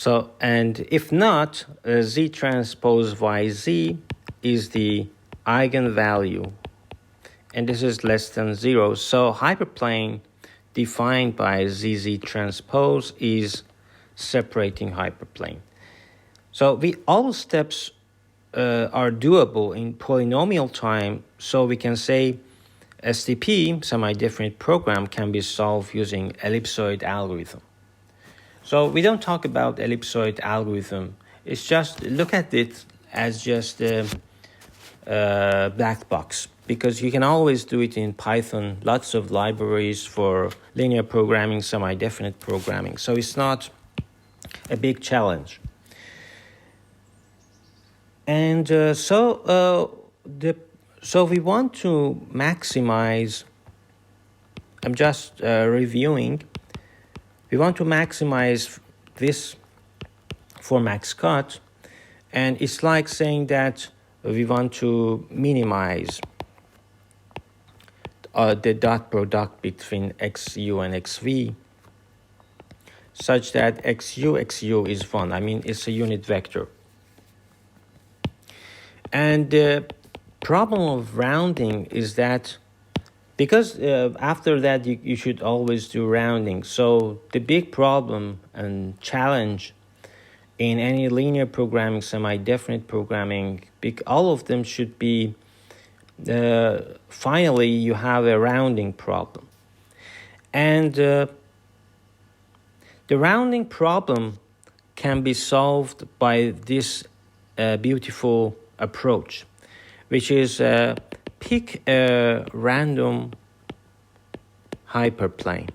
So, and if not, Z transpose YZ is the eigenvalue, and this is less than 0. So hyperplane defined by ZZ transpose is separating hyperplane. So all steps are doable in polynomial time, so we can say STP, semi-definite program, can be solved using ellipsoid algorithm. So we don't talk about ellipsoid algorithm. It's just, look at it as just a black box, because you can always do it in Python, lots of libraries for linear programming, semi-definite programming. So it's not a big challenge. And so we want to maximize, I'm just reviewing, we want to maximize this for max cut, and it's like saying that we want to minimize the dot product between XU and XV such that XU is 1. I mean, it's a unit vector. And the problem of rounding is that because after that you should always do rounding. So the big problem and challenge in any linear programming, semi-definite programming, all of them should be, finally you have a rounding problem. And the rounding problem can be solved by this beautiful approach, which is pick a random hyperplane.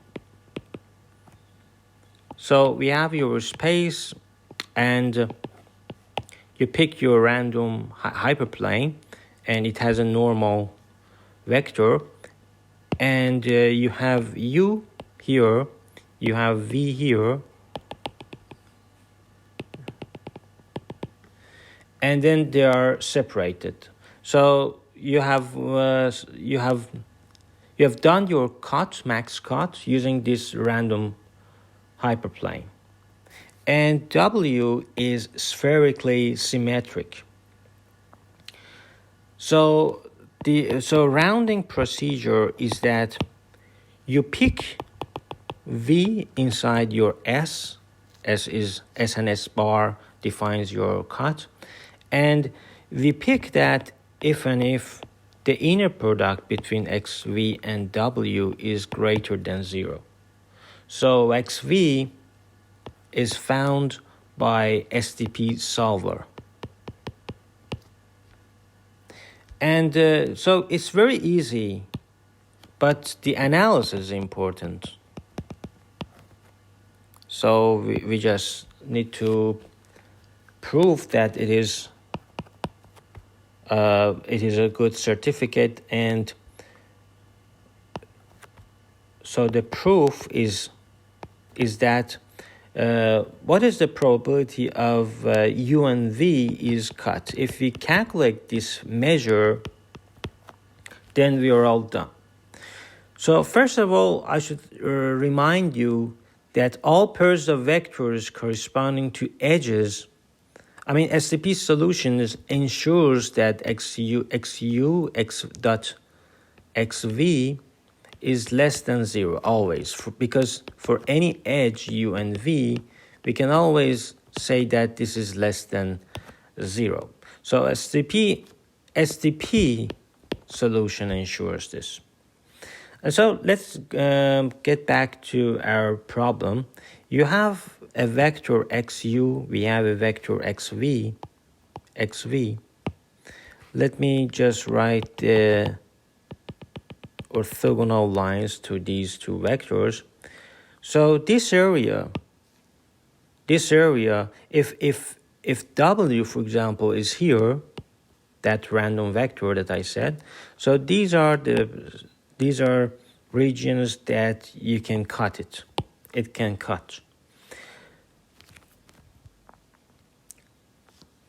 So we have your space, and you pick your random hyperplane, and it has a normal vector, and you have U here, you have V here, and then they are separated. So you have done your cut, max cut, using this random hyperplane. And W is spherically symmetric. So rounding procedure is that you pick V inside your S is S and S bar defines your cut, and we pick that if and if the inner product between XV and W is greater than 0. So XV is found by STP solver. And so it's very easy, but the analysis is important. So we just need to prove that it is a good certificate, and so the proof is that what is the probability of U and V is cut? If we calculate this measure, then we are all done. So first of all, I should remind you that all pairs of vectors corresponding to edges, I mean, STP solutions ensures that X dot XV is less than 0 always, because for any edge U and V, we can always say that this is less than 0. So STP solution ensures this. And so let's get back to our problem. You have a vector XU, we have a vector XV. Let me just write the orthogonal lines to these two vectors. So this area, if W, for example, is here, that random vector that I said, so these are regions that you can cut it. It can cut.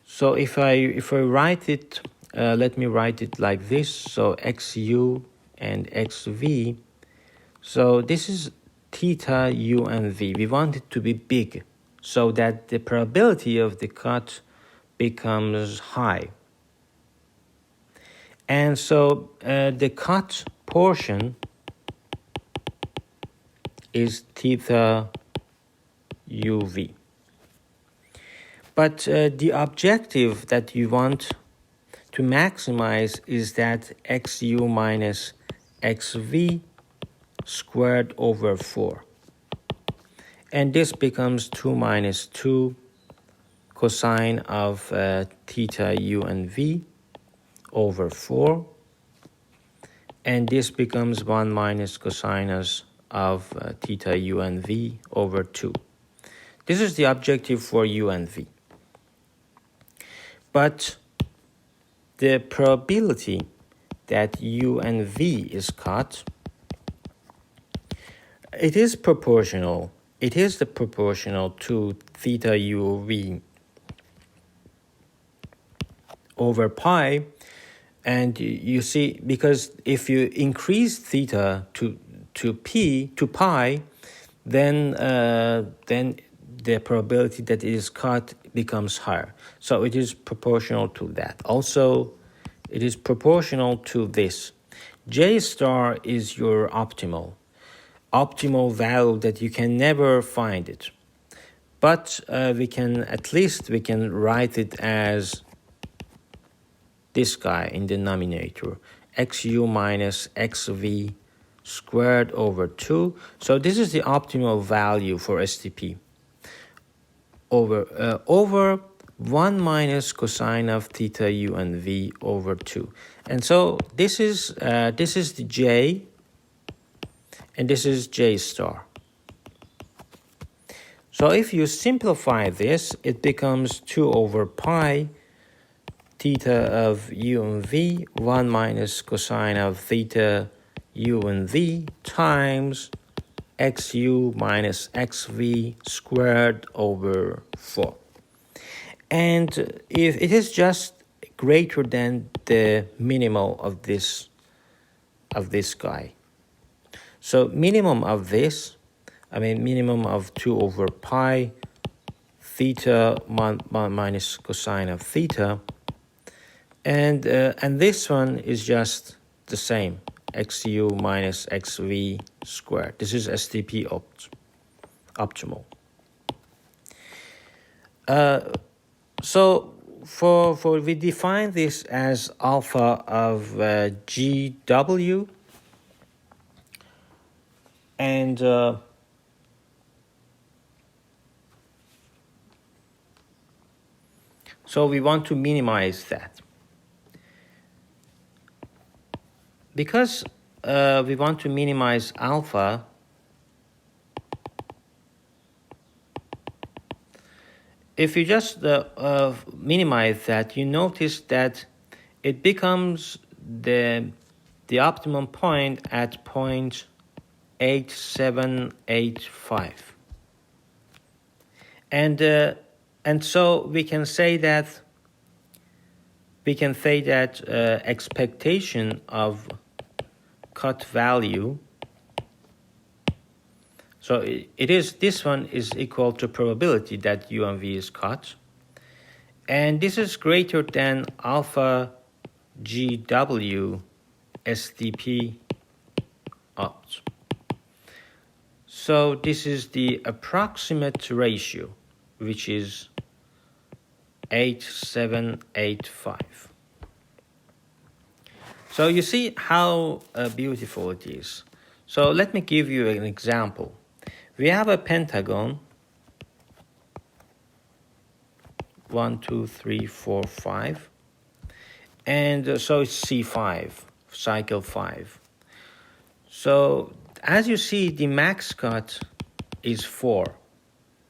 So if I write it, let me write it like this. So XU and XV. So this is theta, U, and V. We want it to be big. so that the probability of the cut becomes high. And so the cut portion is theta uv. But the objective that you want to maximize is that xu minus xv squared over 4. And this becomes 2 minus 2 cosine of theta u and v over 4. And this becomes 1 minus cosinus of theta u and v over 2. This is the objective for u and v. But the probability that u and v is cut, it is proportional. It is the proportional to theta u v over pi. And you see, because if you increase theta to pi, then the probability that it is cut becomes higher. So it is proportional to that. Also, it is proportional to this. J star is your optimal value that you can never find it. But we can write it as this guy in the denominator, xu minus xv squared over 2. So this is the optimal value for STP over 1 minus cosine of theta u and v over 2. And so this is the J, and this is J star. So if you simplify this, it becomes 2 over pi theta of u and v, 1 minus cosine of theta u and v times xu minus xv squared over 4. And if it is just greater than the minimal of this guy. So minimum of this, minimum of 2 over pi theta 1 minus cosine of theta. And this one is just the same, xu minus xv squared. This is STP optimal. So we define this as alpha of GW, and so we want to minimize that. Because we want to minimize alpha, if you just minimize that, you notice that it becomes the optimum point at 0.8785. And so we can say that expectation of cut value, so this one is equal to probability that u and v is cut, and this is greater than alpha GW SDP opt. So this is the approximate ratio, which is 8785. So you see how beautiful it is. So let me give you an example. We have a pentagon, 1, 2, 3, 4, 5, and so it's C5, cycle 5. So as you see, the max cut is 4.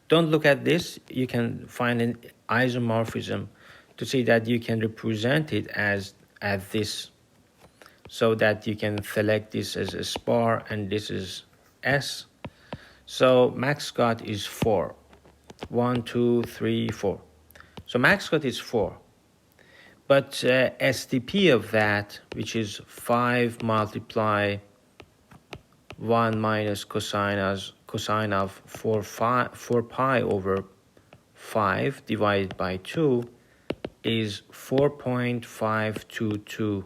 Don't look at this. You can find an isomorphism to see that you can represent it as this, so that you can select this as a spar and this is S. So max cut is 4. 1, 2, 3, 4. So max cut is 4. But SDP of that, which is 5 multiply 1 minus cosine of 4 pi over 5 divided by 2 is 4.522.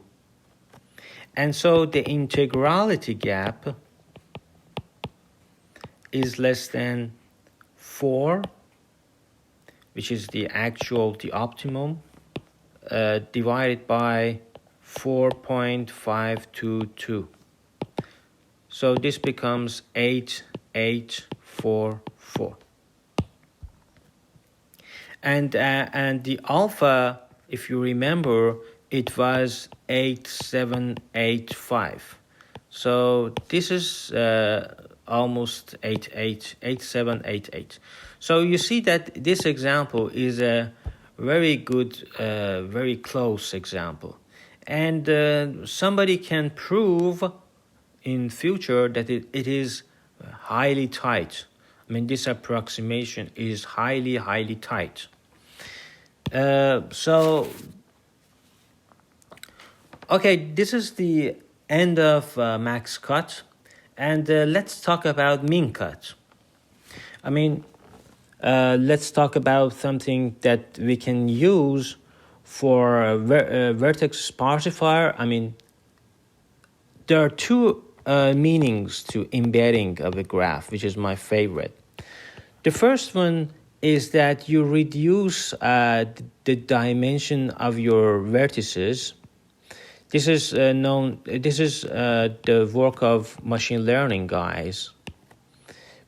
And so the integrality gap is less than 4, which is the optimum, divided by 4.522. So this becomes 8844. And the alpha, if you remember, it was 8785. So this is almost 8788. So you see that this example is a very good, very close example. And somebody can prove in future that it is highly tight. I mean, this approximation is highly, highly tight. Okay, this is the end of max cut. And let's talk about min cut. I mean, let's talk about something that we can use for vertex sparsifier. I mean, there are two meanings to embedding of a graph, which is my favorite. The first one is that you reduce the dimension of your vertices. This is the work of machine learning guys.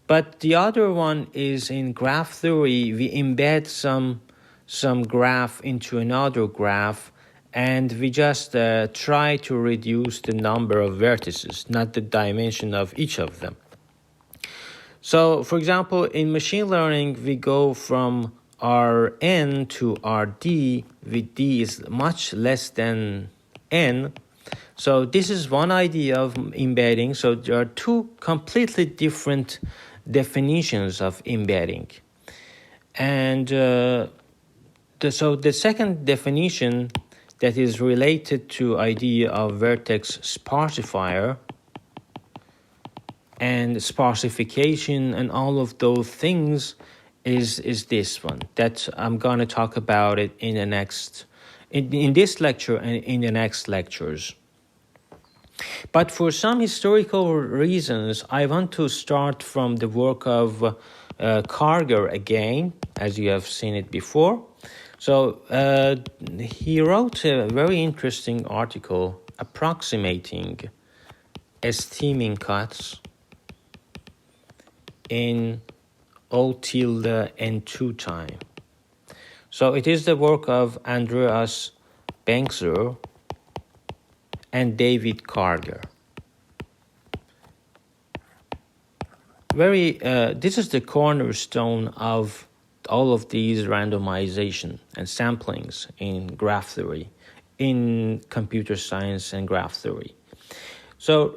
But the other one is in graph theory, we embed some graph into another graph, and we just try to reduce the number of vertices, not the dimension of each of them. So, for example, in machine learning, we go from Rn to Rd, with d is much less than n. So this is one idea of embedding. So there are two completely different definitions of embedding. And so the second definition that is related to idea of vertex sparsifier and sparsification and all of those things is this one that I'm going to talk about it in the next in this lecture and in the next lectures. But for some historical reasons, I want to start from the work of Karger again, as you have seen it before. So he wrote a very interesting article approximating esteeming cuts in O tilde N2 time. So it is the work of Andreas Bengtser and David Karger. This is the cornerstone of all of these randomization and samplings in graph theory, in computer science and graph theory. So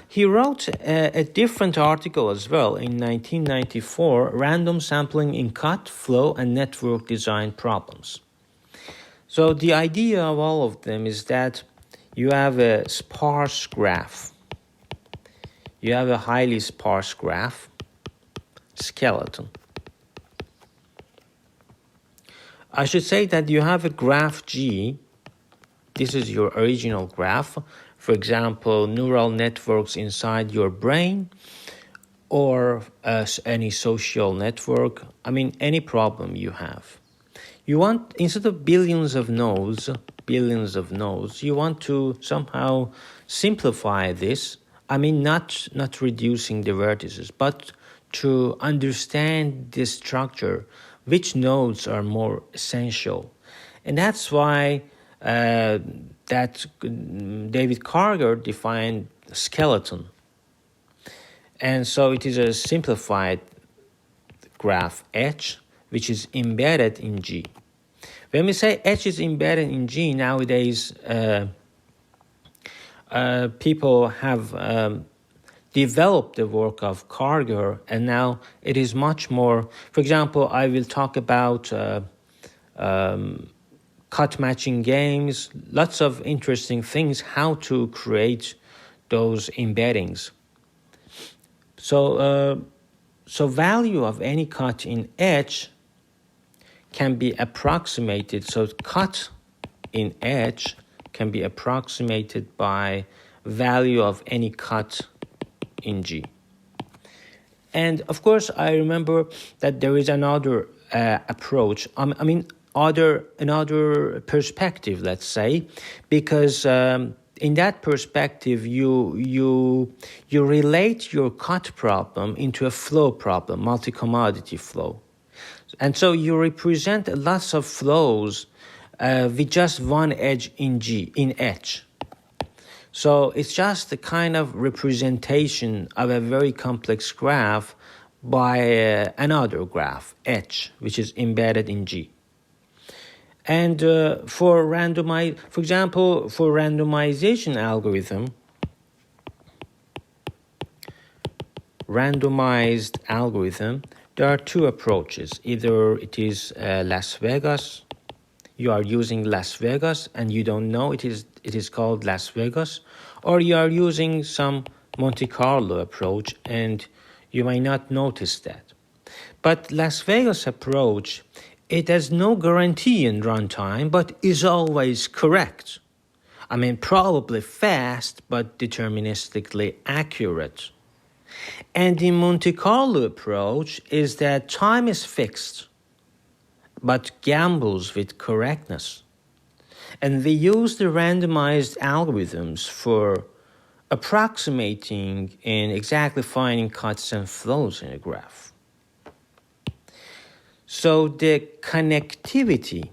he wrote a different article as well in 1994, Random Sampling in Cut, Flow, and Network Design Problems. So the idea of all of them is that you have a sparse graph. You have a highly sparse graph, skeleton. I should say that you have a graph G. This is your original graph. For example, neural networks inside your brain or any social network. I mean, any problem you have. You want, instead of billions of nodes, you want to somehow simplify this. I mean, not reducing the vertices, but to understand the structure, which nodes are more essential. And that's why that David Karger defined skeleton. And so it is a simplified graph H, which is embedded in G. When we say H is embedded in G, nowadays people have developed the work of Karger, and now it is much more. For example, I will talk about cut matching games, lots of interesting things, how to create those embeddings. So value of any cut in H can be approximated, so cut in edge can be approximated by value of any cut in G. And of course, I remember that there is another approach. Another perspective, let's say, because in that perspective, you relate your cut problem into a flow problem, multi-commodity flow, and so you represent lots of flows with just one edge in H. So it's just a kind of representation of a very complex graph by another graph, H, which is embedded in G. And for randomization randomized algorithm, there are two approaches. Either it is Las Vegas. You are using Las Vegas and you don't know it is called Las Vegas, or you are using some Monte Carlo approach and you may not notice that. But Las Vegas approach, it has no guarantee in runtime, but is always correct. Probably fast, but deterministically accurate. And the Monte Carlo approach is that time is fixed, but gambles with correctness. And we use the randomized algorithms for approximating and exactly finding cuts and flows in a graph. So the connectivity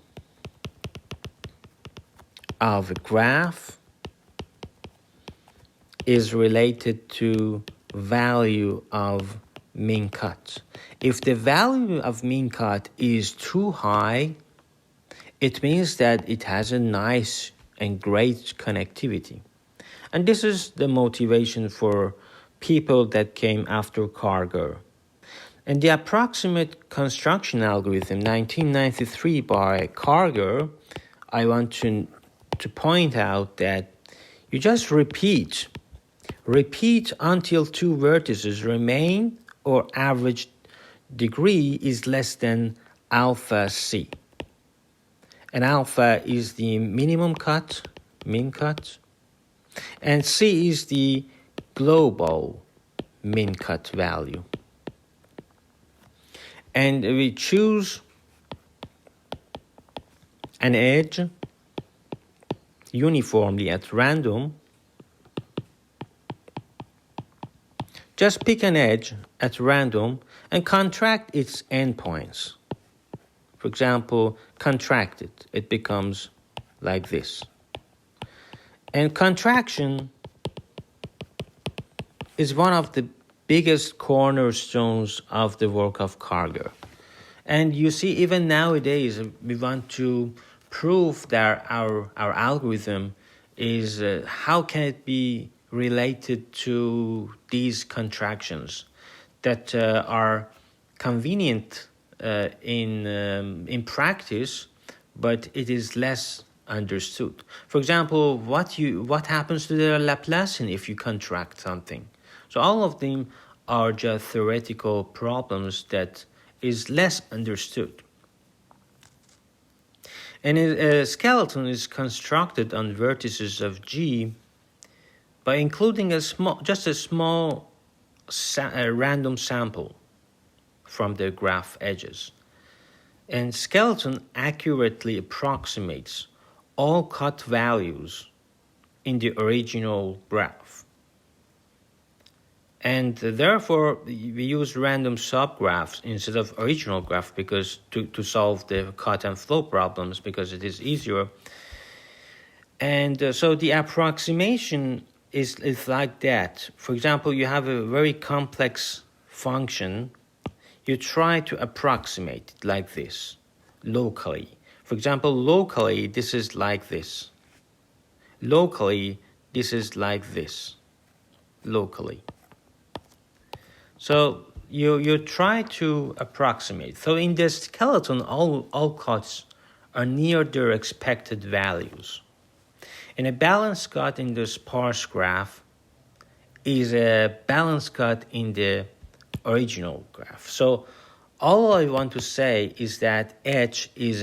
of a graph is related to value of mean cut. If the value of mean cut is too high, it means that it has a nice and great connectivity. And this is the motivation for people that came after Karger. And the approximate construction algorithm, 1993 by Karger, I want to point out that you just repeat until two vertices remain or average degree is less than alpha C. And alpha is the minimum cut, mean cut, and C is the global mean cut value. And we choose an edge uniformly at random. Just pick an edge at random and contract its endpoints. For example, contract it. It becomes like this. And contraction is one of the biggest cornerstones of the work of Karger. And you see, even nowadays, we want to prove that our algorithm is, how can it be related to these contractions that are convenient in practice, but it is less understood. For example, what happens to the Laplacian if you contract something? So all of them are just theoretical problems that is less understood. And a skeleton is constructed on vertices of G by including a small random sample from the graph edges. And skeleton accurately approximates all cut values in the original graph. And therefore, we use random subgraphs instead of original graph because to solve the cut and flow problems, because it is easier. And so the approximation is like that. For example, you have a very complex function. You try to approximate it like this, locally. For example, locally, this is like this. Locally, this is like this. Locally. So you try to approximate. So in the skeleton, all cuts are near their expected values. And a balanced cut in the sparse graph is a balanced cut in the original graph. So All I want to say is that H is